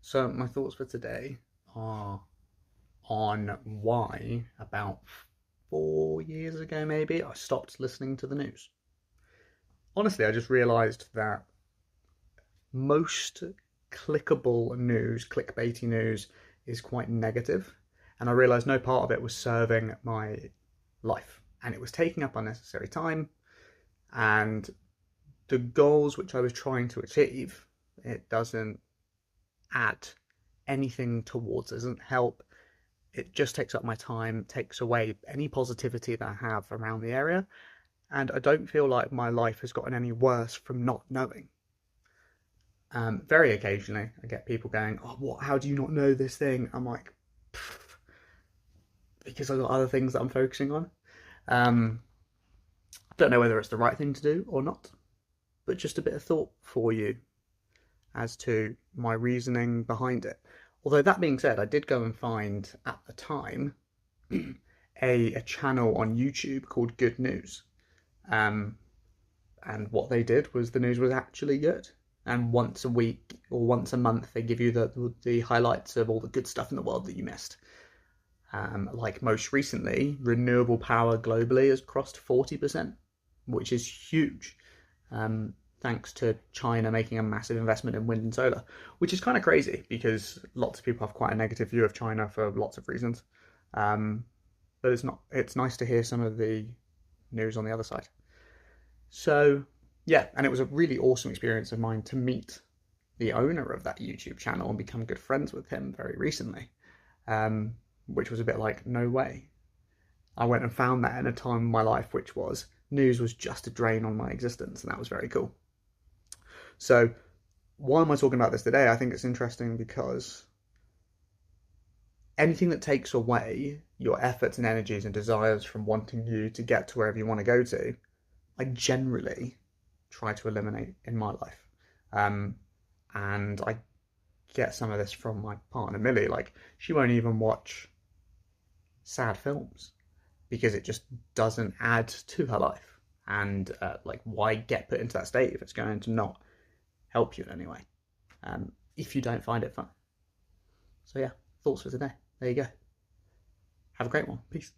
So my thoughts for today are on why about 4 years ago maybe I stopped listening to the news. Honestly, I just realised that most clickable news, clickbaity news, is quite negative, and I realised no part of it was serving my life, and it was taking up unnecessary time, and the goals which I was trying to achieve, it doesn't add anything towards, it doesn't help. It just takes up my time, takes away any positivity that I have around the area, and I don't feel like my life has gotten any worse from not knowing. Very occasionally, I get people going, "Oh, what? How do you not know this thing?" I'm like, because I've got other things that I'm focusing on. Um, I don't know whether it's the right thing to do or not, but just a bit of thought for you as to my reasoning behind it. Although that being said, I did go and find at the time a channel on YouTube called Good News. Um, and what they did was the news was actually good. And once a week or once a month, they give you the highlights of all the good stuff in the world that you missed. Like most recently, renewable power globally has crossed 40%, which is huge. Thanks to China making a massive investment in wind and solar, which is kind of crazy because lots of people have quite a negative view of China for lots of reasons. Um, but it's not. It's nice to hear some of the news on the other side. So yeah, and it was a really awesome experience of mine to meet the owner of that YouTube channel and become good friends with him very recently, which was a bit like, no way. I went and found that in a time in my life which was news was just a drain on my existence, and that was very cool. So why am I talking about this today? I think it's interesting because anything that takes away your efforts and energies and desires from wanting you to get to wherever you want to go to, I generally try to eliminate in my life. Um, and I get some of this from my partner Millie. Like, she won't even watch sad films because it just doesn't add to her life. And like, why get put into that state if it's going to not help you in any way? If you don't find it fun. So yeah, thoughts for today. There you go. Have a great one. Peace.